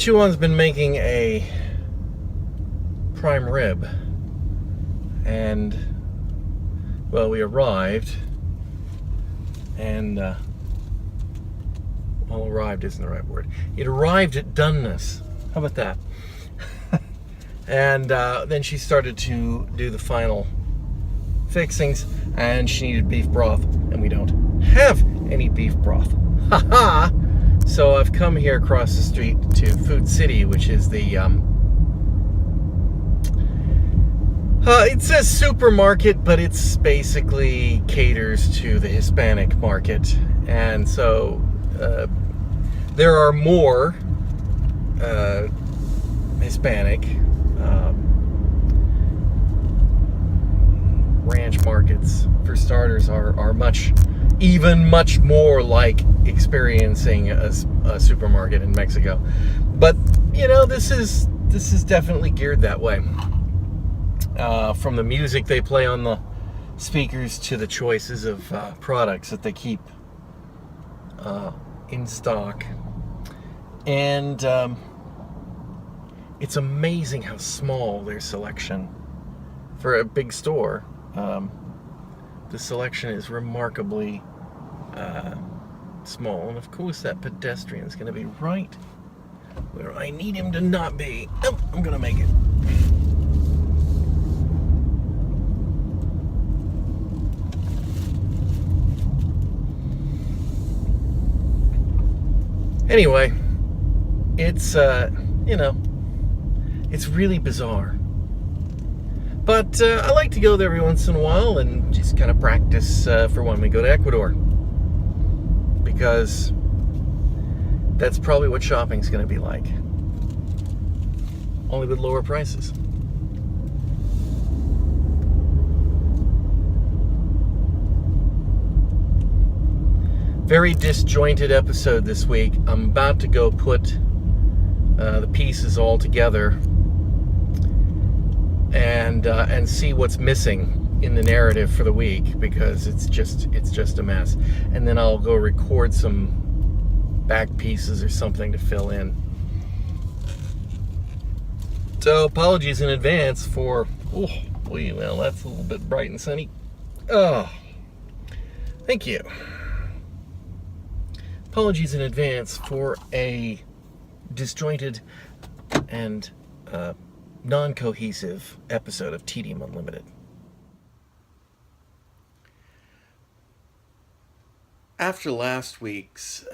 Chuan's been making a prime rib, and well, we arrived, and well, arrived isn't the right word. It arrived at doneness. How about that? And then she started to do the final fixings, and she needed beef broth, and we don't have any beef broth. Haha! So I've come here across the street to Food City, which is the it says supermarket, but it's basically caters to the Hispanic market, and so there are more Hispanic ranch markets, for starters, are much more like experiencing a supermarket in Mexico. But you know, this is definitely geared that way. From the music they play on the speakers to the choices of products that they keep in stock, and it's amazing how small their selection for a big store. The selection is remarkably small, and of course that pedestrian is going to be right where I need him to not be. Oh, I'm going to make it. Anyway, it's you know, it's really bizarre. But I like to go there every once in a while and just kind of practice for when we go to Ecuador. Because that's probably what shopping's going to be like. Only with lower prices. Very disjointed episode this week. I'm about to go put the pieces all together and see what's missing in the narrative for the week, because it's just a mess. And then I'll go record some back pieces or something to fill in. So apologies in advance for, oh boy, well, that's a little bit bright and sunny. Oh, thank you. Apologies in advance for a disjointed and non-cohesive episode of Tedium Unlimited. After last week's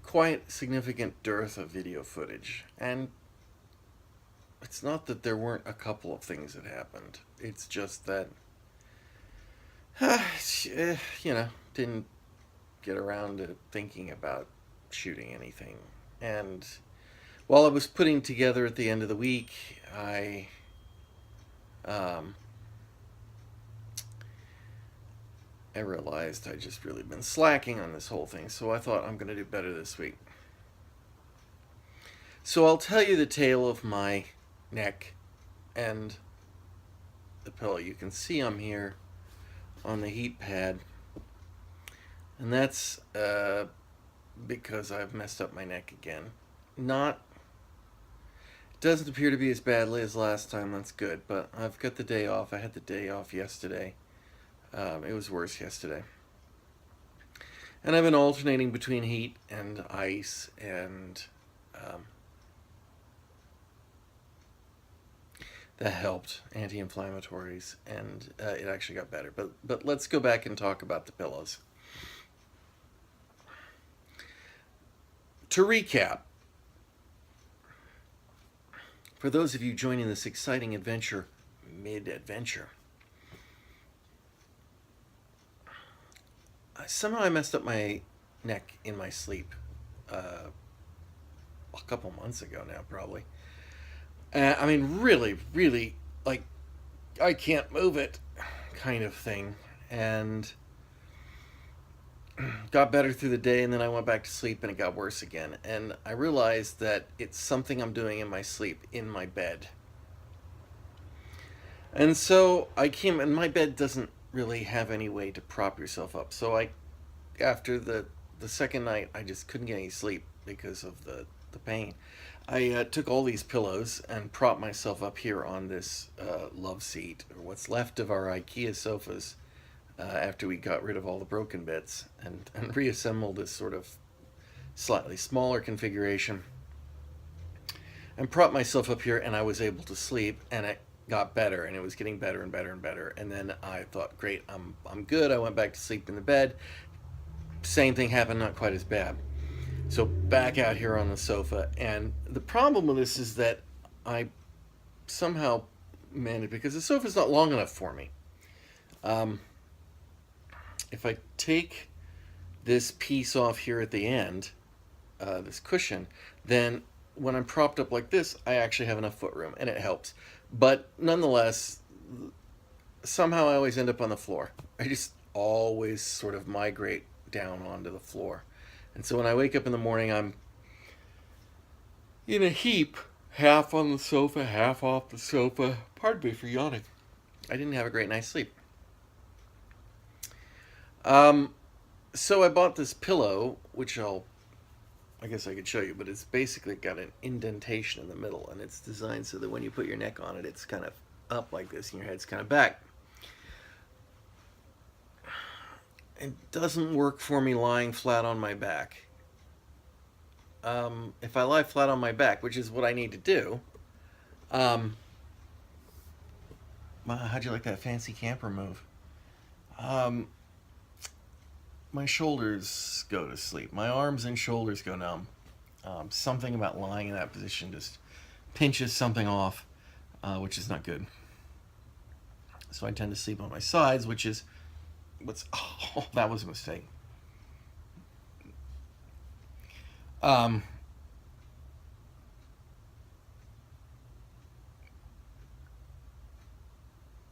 quite significant dearth of video footage, and it's not that there weren't a couple of things that happened, it's just that you know, didn't get around to thinking about shooting anything. And while I was putting together at the end of the week, I realized I'd just really been slacking on this whole thing, so I thought I'm going to do better this week. So I'll tell you the tale of my neck and the pillow. You can see I'm here on the heat pad, and that's because I've messed up my neck again. It doesn't appear to be as badly as last time, that's good, but I've got the day off. I had the day off yesterday. It was worse yesterday. And I've been alternating between heat and ice, and that helped, anti-inflammatories, and it actually got better. But let's go back and talk about the pillows. To recap, for those of you joining this exciting adventure mid-adventure, somehow I messed up my neck in my sleep a couple months ago now, probably. I mean, really, like, I can't move it kind of thing. And got better through the day, and then I went back to sleep and it got worse again. And I realized that it's something I'm doing in my sleep, in my bed. And so and my bed doesn't really have any way to prop yourself up. So after the second night, I just couldn't get any sleep. because of the pain. I took all these pillows and propped myself up here on this love seat, or what's left of our IKEA sofas, after we got rid of all the broken bits, and reassembled this sort of slightly smaller configuration. And propped myself up here, and I was able to sleep, and it got better, and it was getting better and better and better. And then I thought, great, I'm good. I went back to sleep in the bed. Same thing happened, not quite as bad. So back out here on the sofa, and the problem with this is that I somehow managed, because the sofa's not long enough for me. If I take this piece off here at the end, this cushion, then when I'm propped up like this, I actually have enough foot room, and it helps. But nonetheless, somehow I always end up on the floor. I just always sort of migrate down onto the floor. And so when I wake up in the morning, I'm in a heap, half on the sofa, half off the sofa. Pardon me for yawning. I didn't have a great night's sleep. So I bought this pillow, which I guess I could show you, but it's basically got an indentation in the middle, and it's designed so that when you put your neck on it, it's kind of up like this, and your head's kind of back. It doesn't work for me lying flat on my back. If I lie flat on my back, which is what I need to do, how'd you like that fancy camper move? My shoulders go to sleep. My arms and shoulders go numb. Something about lying in that position just pinches something off, which is not good. So I tend to sleep on my sides, which is oh, that was a mistake.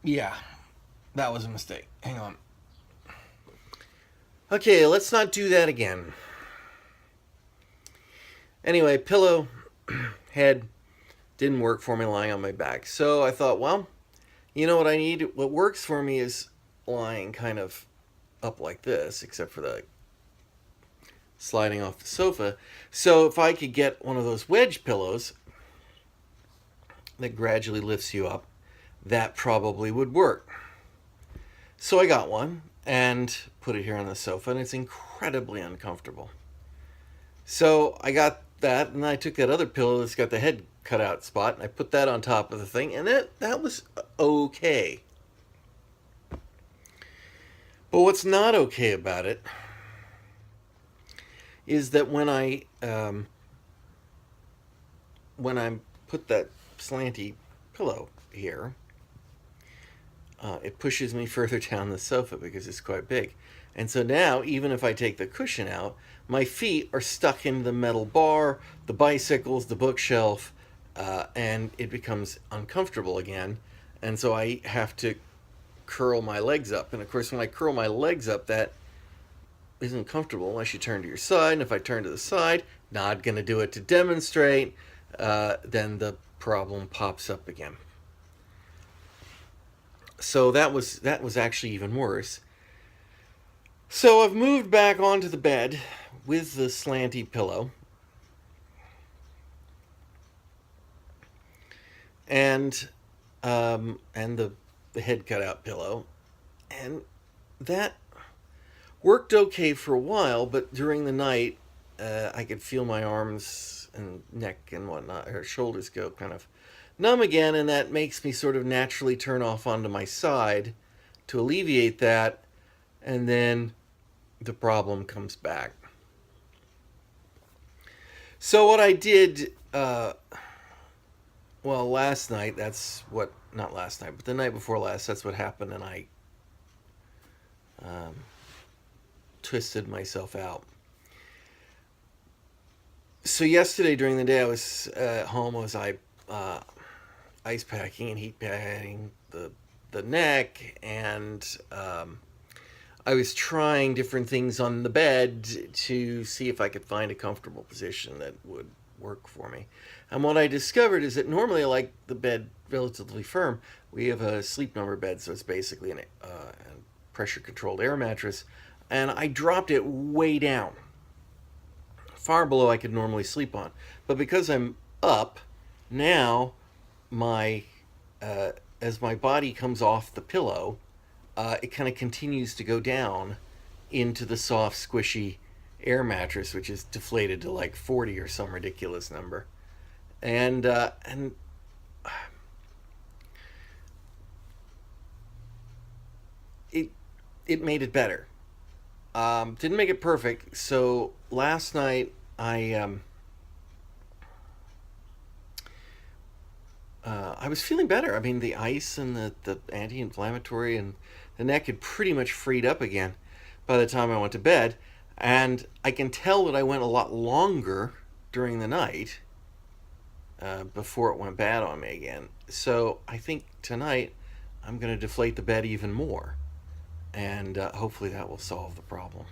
Yeah, that was a mistake. Hang on. Okay, let's not do that again. Anyway, pillow, head, didn't work for me lying on my back. So I thought, well, you know what I need? What works for me is lying kind of up like this, except for the sliding off the sofa. So if I could get one of those wedge pillows that gradually lifts you up, that probably would work. So I got one and put it here on the sofa, and it's incredibly uncomfortable. So I got that, and I took that other pillow that's got the head cut out spot, and I put that on top of the thing, and that was okay. But what's not okay about it is that when I put that slanty pillow here, it pushes me further down the sofa because it's quite big. And so now, even if I take the cushion out, my feet are stuck in the metal bar, the bicycles, the bookshelf, and it becomes uncomfortable again. And so I have to curl my legs up. And of course, when I curl my legs up, that isn't comfortable unless you turn to your side. And if I turn to the side, not going to do it to demonstrate, then the problem pops up again. So that was actually even worse. So I've moved back onto the bed with the slanty pillow, and the head cut out pillow, and that worked okay for a while. But during the night, I could feel my arms and neck and whatnot, or shoulders go kind of numb again, and that makes me sort of naturally turn off onto my side to alleviate that, and then the problem comes back. So what I did, last night, not last night, but the night before last, that's what happened, and I twisted myself out. So yesterday during the day, I was home. Ice packing and heat packing the neck, and I was trying different things on the bed to see if I could find a comfortable position that would work for me. And what I discovered is that normally I like the bed relatively firm. We have a Sleep Number bed, so it's basically a pressure-controlled air mattress, and I dropped it way down far below I could normally sleep on. But because I'm up, now my as my body comes off the pillow, it kind of continues to go down into the soft, squishy air mattress, which is deflated to like 40 or some ridiculous number. And it made it better. Didn't make it perfect. So last night I was feeling better. I mean, the ice and the anti-inflammatory and the neck had pretty much freed up again by the time I went to bed. And I can tell that I went a lot longer during the night before it went bad on me again. So I think tonight I'm going to deflate the bed even more. And hopefully that will solve the problem.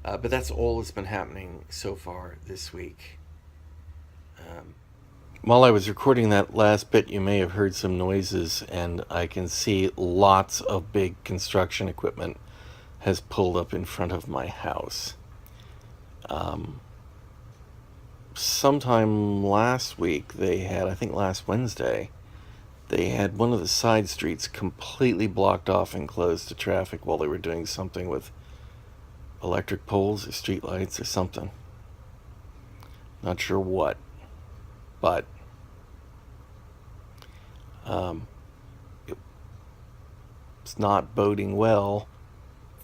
But that's all that's been happening so far this week. While I was recording that last bit, you may have heard some noises, and I can see lots of big construction equipment has pulled up in front of my house. Sometime last week, they had, I think last Wednesday, they had one of the side streets completely blocked off and closed to traffic while they were doing something with electric poles or street lights or something. Not sure what, but it's not boding well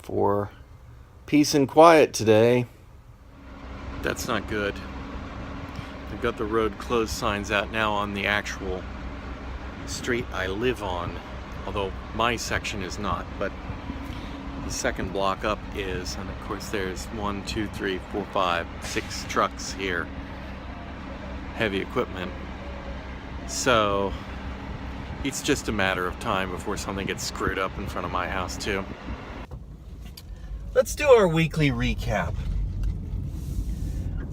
for peace and quiet today. That's not good. They've got the road closed signs out now on the actual street I live on, although my section is not, but the second block up is, and of course there's 1, 2, 3, 4, 5, 6 trucks here, heavy equipment. So it's just a matter of time before something gets screwed up in front of my house too. Let's do our weekly recap.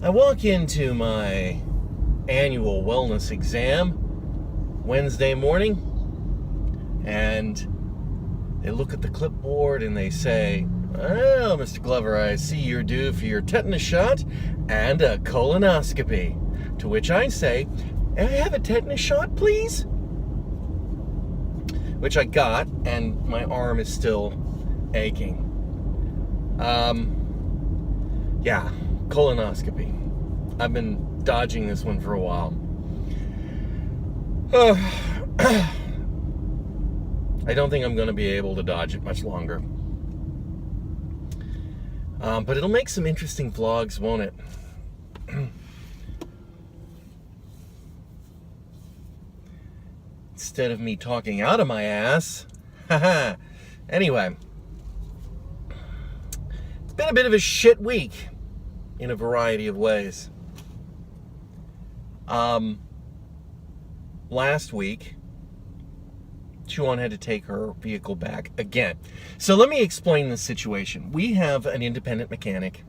I walk into my annual wellness exam Wednesday morning, and they look at the clipboard and they say, "Well, Mr. Glover, I see you're due for your tetanus shot and a colonoscopy." To which I say, "May I have a tetanus shot, please?" Which I got, and my arm is still aching. Yeah, colonoscopy. I've been dodging this one for a while. I don't think I'm going to be able to dodge it much longer. But it'll make some interesting vlogs, won't it? Instead of me talking out of my ass. Anyway. It's been a bit of a shit week in a variety of ways. Last week, Chuan had to take her vehicle back again. So let me explain the situation. We have an independent mechanic.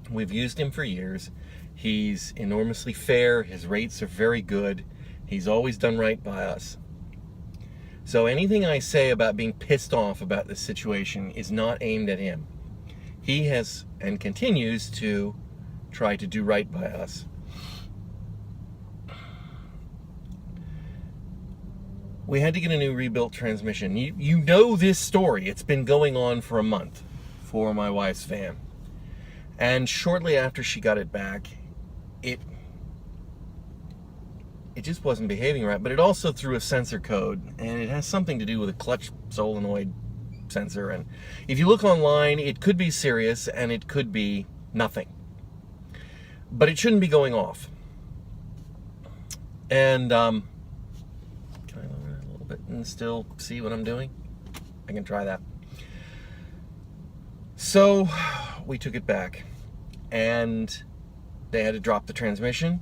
We've used him for years. He's enormously fair. His rates are very good. He's always done right by us. So anything I say about being pissed off about this situation is not aimed at him. He has and continues to try to do right by us. We had to get a new rebuilt transmission. You know this story. It's been going on for a month for my wife's van. And shortly after she got it back, it just wasn't behaving right. But it also threw a sensor code, and it has something to do with a clutch solenoid sensor. And if you look online, it could be serious and it could be nothing. But it shouldn't be going off. And and still see what I'm doing? I can try that. So we took it back, and they had to drop the transmission,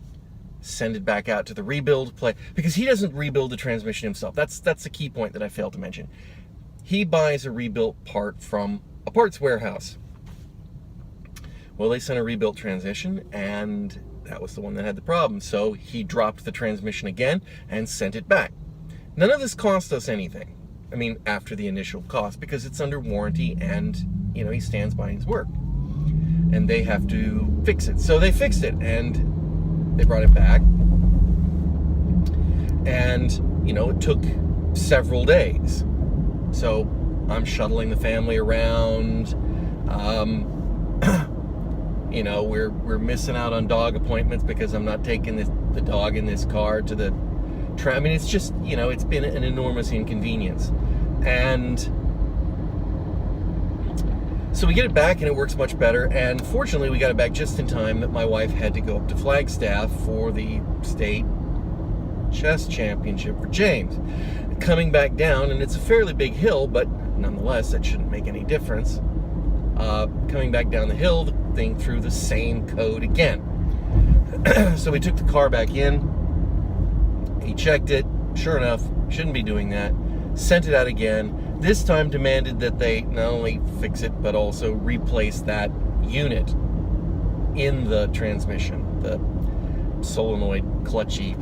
send it back out to the rebuild place, because he doesn't rebuild the transmission himself. That's the key point that I failed to mention. He buys a rebuilt part from a parts warehouse. Well, they sent a rebuilt transmission, and that was the one that had the problem. So he dropped the transmission again and sent it back. None of this cost us anything. I mean, after the initial cost, because it's under warranty and, he stands by his work. and they have to fix it. So they fixed it, and they brought it back. And, you know, it took several days. So I'm shuttling the family around. You know, we're missing out on dog appointments because I'm not taking the dog in this car to the I mean, it's just, you know, it's been an enormous inconvenience. And so we get it back, and it works much better. And fortunately, we got it back just in time that my wife had to go up to Flagstaff for the state chess championship for James. Coming back down, and it's a fairly big hill, but nonetheless, that shouldn't make any difference. Coming back down the hill, the thing threw the same code again. So we took the car back in. He checked it. Sure enough, shouldn't be doing that. Sent it out again. This time demanded that they not only fix it, but also replace that unit in the transmission, the solenoid clutchy.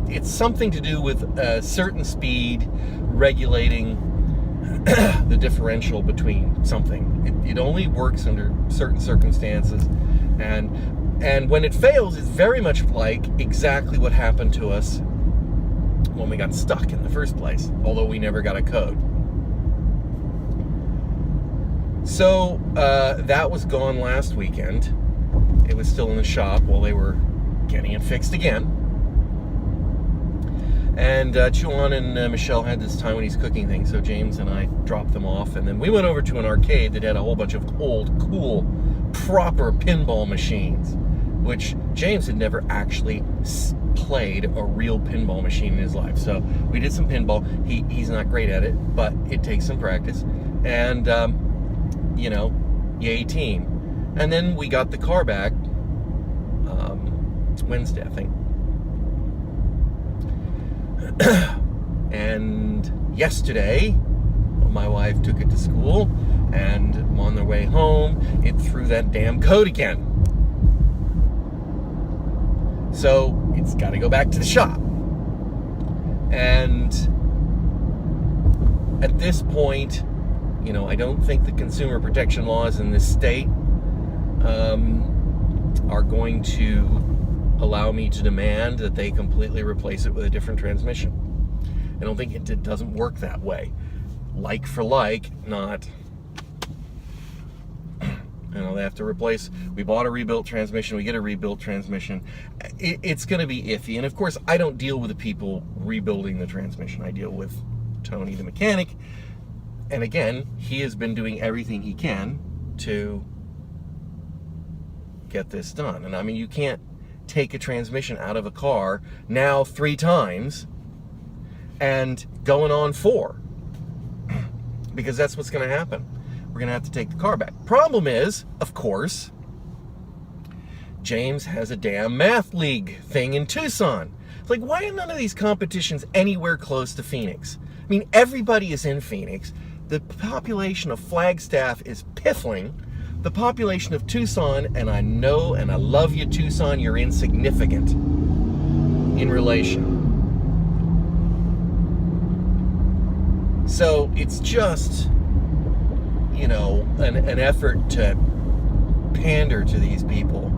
It's something to do with a certain speed regulating the differential between something. It only works under certain circumstances, and when it fails, it's very much like exactly what happened to us when we got stuck in the first place, although we never got a code. So that was gone last weekend. It was still in the shop while they were getting it fixed again. And Chuan and Michelle had this time when he's cooking things, so James and I dropped them off, and then we went over to an arcade that had a whole bunch of old, cool, proper pinball machines, which James had never actually played a real pinball machine in his life. So we did some pinball. He's not great at it, but it takes some practice. And, you know, yay team. And then we got the car back Wednesday, I think. And yesterday, my wife took it to school, and on their way home, it threw that damn code again. So it's got to go back to the shop. And at this point, you know, I don't think the consumer protection laws in this state are going to allow me to demand that they completely replace it with a different transmission. I don't think it doesn't work that way. Like for like, not. You know, they have to replace. We bought a rebuilt transmission. We get a rebuilt transmission. It's going to be iffy. And of course, I don't deal with the people rebuilding the transmission. I deal with Tony, the mechanic. And again, he has been doing everything he can to get this done. And I mean, you can't take a transmission out of a car now 3 times and going on 4, because that's what's going to happen. We're going to have to take the car back. Problem is, of course, James has a damn math league thing in Tucson. It's like, why are none of these competitions anywhere close to Phoenix? I mean, everybody is in Phoenix. The population of Flagstaff is piffling. The population of Tucson, and I know and I love you, Tucson, you're insignificant in relation. So it's just, you know, an effort to pander to these people.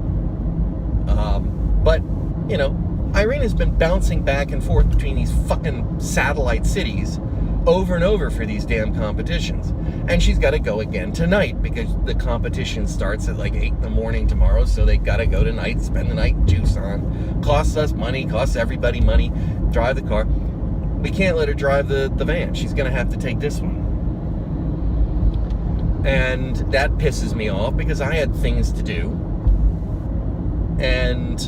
But, you know, Irene has been bouncing back and forth between these fucking satellite cities over and over for these damn competitions. And she's got to go again tonight because the competition starts at like 8 in the morning tomorrow, so they got to go tonight, spend the night in Tucson. Costs us money, costs everybody money, drive the car. We can't let her drive the van. She's going to have to take this one. And that pisses me off because I had things to do. And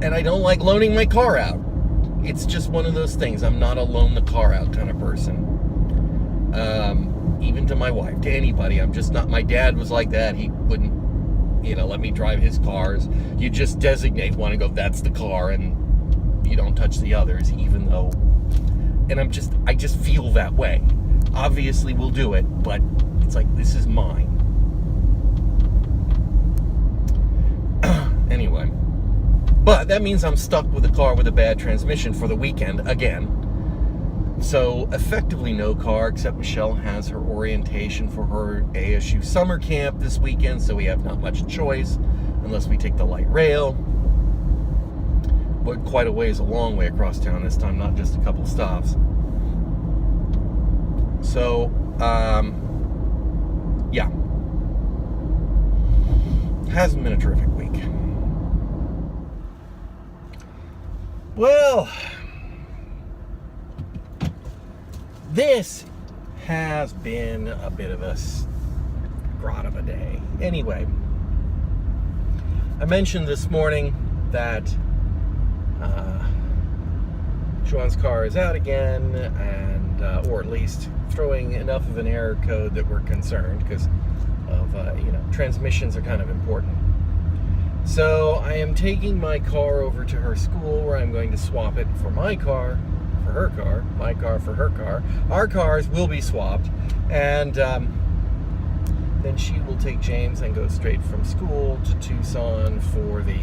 I don't like loaning my car out. It's just one of those things. I'm not a loan the car out kind of person. Even to my wife, to anybody. I'm just not. My dad was like that. He wouldn't, you know, let me drive his cars. You just designate one and go, that's the car, and you don't touch the others, even though. And I just feel that way. Obviously, we'll do it, but it's like, this is mine. Anyway. But that means I'm stuck with a car with a bad transmission for the weekend again. So effectively no car, except Michelle has her orientation for her ASU summer camp this weekend, so we have not much choice unless we take the light rail. But quite a ways, a long way across town this time, not just a couple stops. So, yeah. Hasn't been a terrific week. Well, this has been a bit of a grot of a day. Anyway, I mentioned this morning that Sean's car is out again, and or at least throwing enough of an error code that we're concerned because of transmissions are kind of important. So I am taking my car over to her school where I'm going to swap it for my car for her car, my car for her car. Our cars will be swapped, and then she will take James and go straight from school to Tucson for the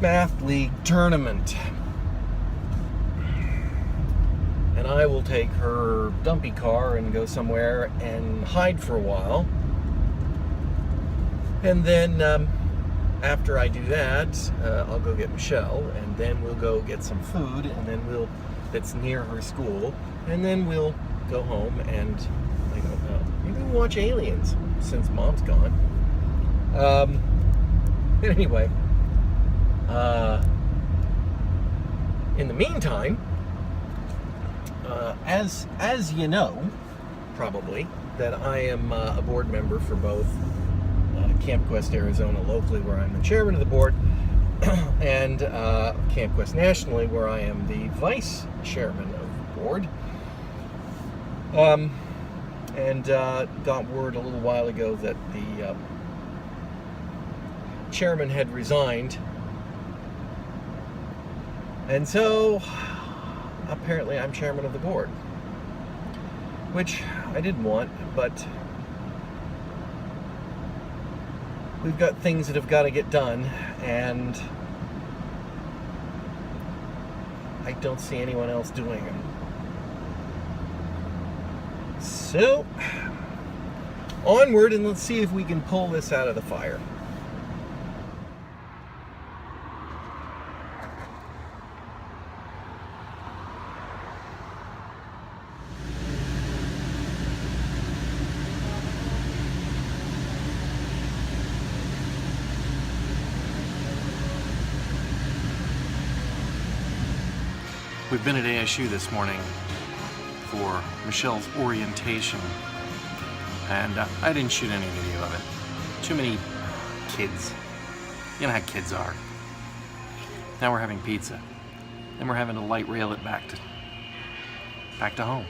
Math League tournament. And I will take her dumpy car and go somewhere and hide for a while. And then after I do that, I'll go get Michelle, and then we'll go get some food, and then that's near her school, and then we'll go home and, I don't know, maybe we'll watch Aliens since Mom's gone. Anyway, in the meantime, as you know, probably, that I am a board member for both Camp Quest Arizona locally, where I'm the chairman of the board, and Camp Quest nationally, where I am the vice chairman of the board. And got word a little while ago that the chairman had resigned, and so apparently I'm chairman of the board, which I didn't want, but we've got things that have got to get done, and I don't see anyone else doing them. So, onward, and let's see if we can pull this out of the fire. We've been at ASU this morning for Michelle's orientation, and I didn't shoot any video of it. Too many kids. You know how kids are. Now we're having pizza. Then we're having to light rail it back to home.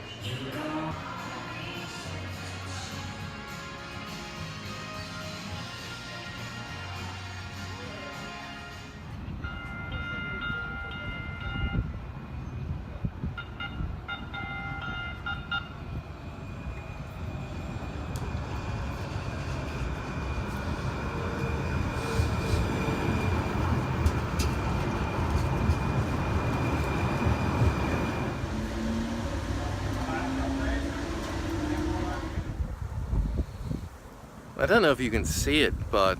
I don't know if you can see it, but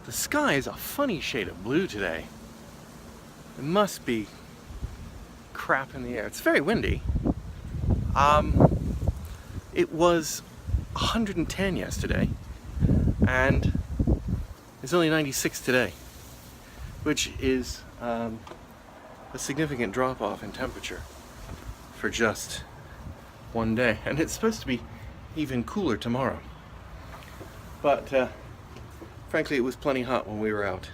the sky is a funny shade of blue today. It must be crap in the air. It's very windy. It was 110 yesterday, and it's only 96 today, which is a significant drop-off in temperature for just one day. And it's supposed to be even cooler tomorrow. But frankly, it was plenty hot when we were out.